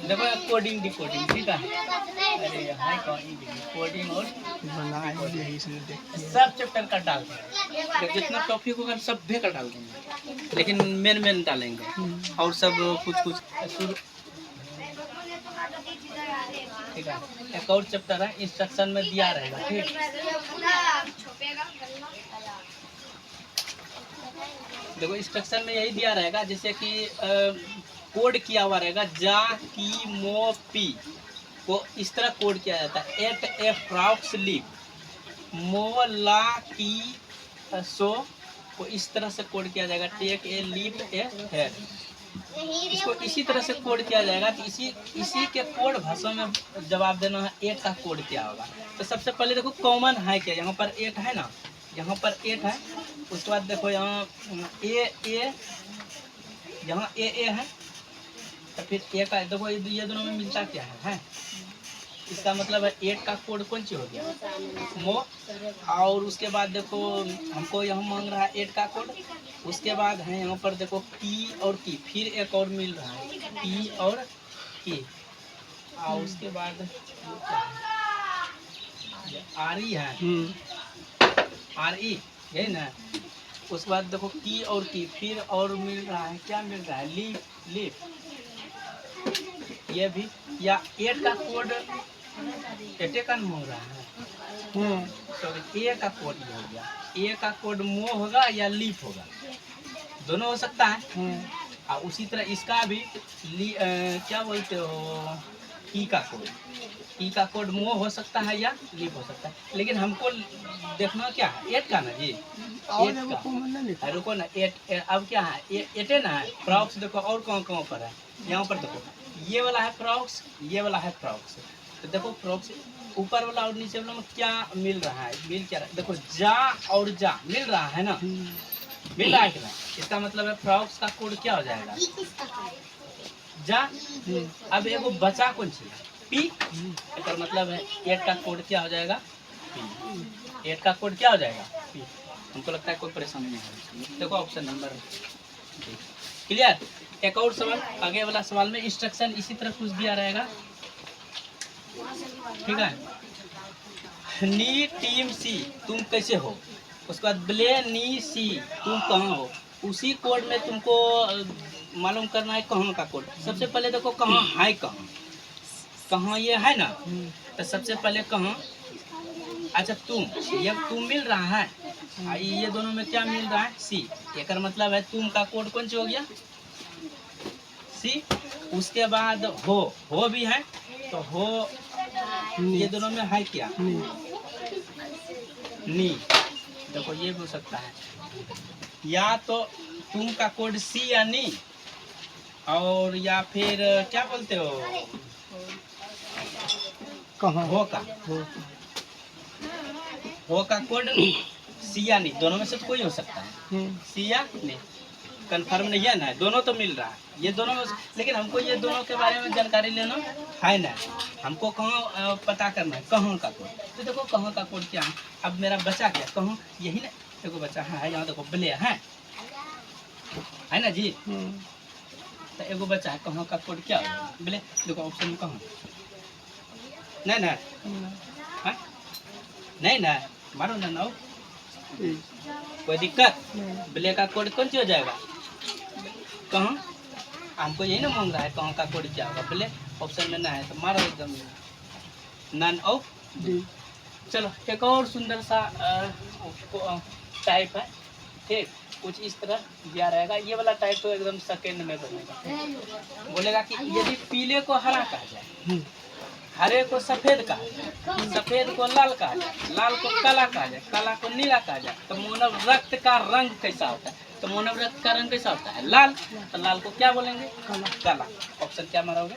देखो coding decoding ठीक है। अरे हाई कोडिंग और सब चैप्टर का डाल देंगे, जितना टॉपिक होगा सब भी का डाल देंगे, लेकिन मेन डालेंगे और सब कुछ शुरू। ठीक है, एक और चैप्टर है इंस्ट्रक्शन में दिया रहेगा। ठीक, देखो इंस्ट्रक्शन में यही दिया रहेगा, जैसे कि कोड किया हुआ रहेगा जा की मो पी को इस तरह कोड किया जाता है। एट ए फ्रॉक्स लीप मो ला की सो को इस तरह से कोड किया जाएगा। Take a leap a hair, इसको इसी तरह से कोड किया जाएगा। तो इसी के कोड भाषा में जवाब देना है। एट का कोड क्या होगा? तो सबसे पहले देखो कॉमन है क्या, यहाँ पर एट है ना, यहाँ पर एट है। उसके बाद देखो यहाँ ए यहाँ ए है, तो फिर ए का देखो ये दोनों में मिलता क्या है? इसका मतलब है एट का कोड कौन सी हो गया? मो। और उसके बाद देखो हमको यहाँ मांग रहा है एट का कोड। उसके बाद है यहाँ पर देखो पी और की, फिर एक और मिल रहा है पी और की। और उसके बाद आर ई है, आर ई यही ना। उसके बाद देखो की और की, फिर और मिल रहा है क्या मिल रहा है? लीप, लीप ये भी। या एट का कोड एटे का हो रहा है, सॉरी ए का कोड हो गया। ए का कोड मो होगा या लीप होगा, दोनों हो सकता है। और उसी तरह इसका भी क्या बोलते हो, ई का कोड, ई का कोड मो हो सकता है या लीप हो सकता है। लेकिन हमको देखना क्या है? एट का ना जी, एट का। रुको ना, एट अब क्या है? एटे ना है। फ्रॉक्स देखो और कहाँ पर है, यहाँ पर देखो ये वाला है फ्रॉक्स, ये वाला है फ्रॉक्स। तो देखो फ्रॉक्स ऊपर वाला और नीचे वाला में क्या मिल रहा है? मिल क्या रहा है? देखो जा और जा मिल रहा है ना, मिल रहा है कि नहीं? इसका मतलब है फ्रॉक्स का कोड क्या हो जाएगा? जा। अब एगो बचा कौन सी? पी। इसका मतलब है एट का कोड क्या हो जाएगा? पी। एट का कोड क्या हो जाएगा? पी। हमको लगता है कोई परेशानी नहीं है। देखो ऑप्शन नंबर क्लियर। एक और सवाल, आगे वाला सवाल में इंस्ट्रक्शन इसी तरह कुछ दिया रहेगा। ठीक है, नी टीम सी तुम कैसे हो, उसके बाद ब्ले नी सी तुम कहाँ हो। उसी कोड में तुमको मालूम करना है कहाँ का कोड। सबसे पहले देखो कहाँ है, कहाँ ये है ना, तो सबसे पहले कहाँ। अच्छा तुम, ये तुम मिल रहा है, ये दोनों में क्या मिल रहा है? सी। एक मतलब है तुम का कोड कौन सा हो गया? सी। उसके बाद हो भी है, तो हो ये दोनों में है क्या? नी। देखो ये भी हो सकता है, या तो तुम का कोड सी या नी, और या फिर क्या बोलते हो, कहाँ हो का कोड सी या नी, दोनों में से तो कोई हो सकता है। सी या नी कंफर्म नहीं है ना, दोनों तो मिल रहा है, ये दोनों में। लेकिन हमको ये दोनों के बारे में जानकारी लेना है ना, हमको कहाँ पता करना है कहाँ का कोड। तो देखो कहाँ का कोड क्या है। अब मेरा बचा क्या कहाँ, यही ना देखो बचा है, यहाँ देखो ब्ले है ना जी। तो एगो बचा है, कहाँ का कोड क्या है? ब्ले। देखो ऑप्शन में कहाँ नहीं ना, नहीं ना, मारो ना ना, कोई दिक्कत। ब्ले का कोड कौन सी हो जाएगा? कहाँ, हमको यही ना मांग रहा है कहाँ का कोड क्या होगा। ब्ले ऑप्शन में ना है, तो मारो एकदम नन ऑफ। चलो एक और सुंदर सा टाइप है। ठीक, कुछ इस तरह दिया रहेगा। ये वाला टाइप तो एकदम सेकेंड में बनेगा। बोलेगा कि यदि पीले को हरा कहा जाए, हरे को सफेद कहा जाए, सफेद को लाल कहा जाए, लाल को काला कहा जाए, काला को नीला कहा जाए, तो मानव रक्त का रंग कैसा होता है? तो मानव रक्त का रंग कैसा होता है? लाल। तो लाल को क्या बोलेंगे? काला। ऑप्शन क्या मारोगे?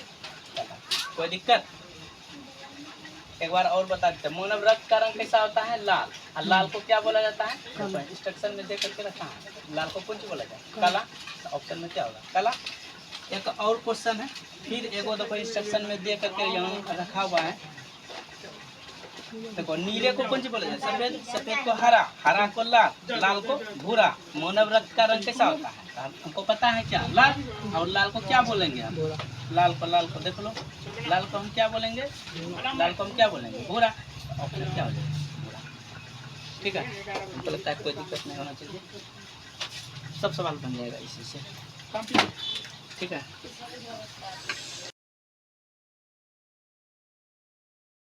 काला। कोई दिक्कत? एक बार और बता देते हैं, मानव रक्त का रंग कैसा होता है? लाल। और लाल को क्या बोला जाता है? इंस्ट्रक्शन में दे करके रखा है, लाल को कौन सी बोला जाए? काला। तो ऑप्शन में क्या होगा? काला। एक और क्वेश्चन है, फिर एगो देखो इंस्ट्रक्शन में दे करके यहाँ रखा हुआ है। देखो नीले को कौन सी बोला जाए? सफेद, सफेद को हरा, हरा को लाल, लाल को भूरा। मौनव्रत का रंग कैसा होता है? हमको पता है क्या? लाल। और लाल को क्या बोलेंगे हम? लाल को देख लो, लाल को हम क्या बोलेंगे? लाल को हम क्या बोलेंगे? भूरा। ऑप्शन क्या हो जाएगा? भूरा। ठीक है, हमको लगता है कोई दिक्कत नहीं होना चाहिए, सब सवाल बन जाएगा इसी से। ठीक है।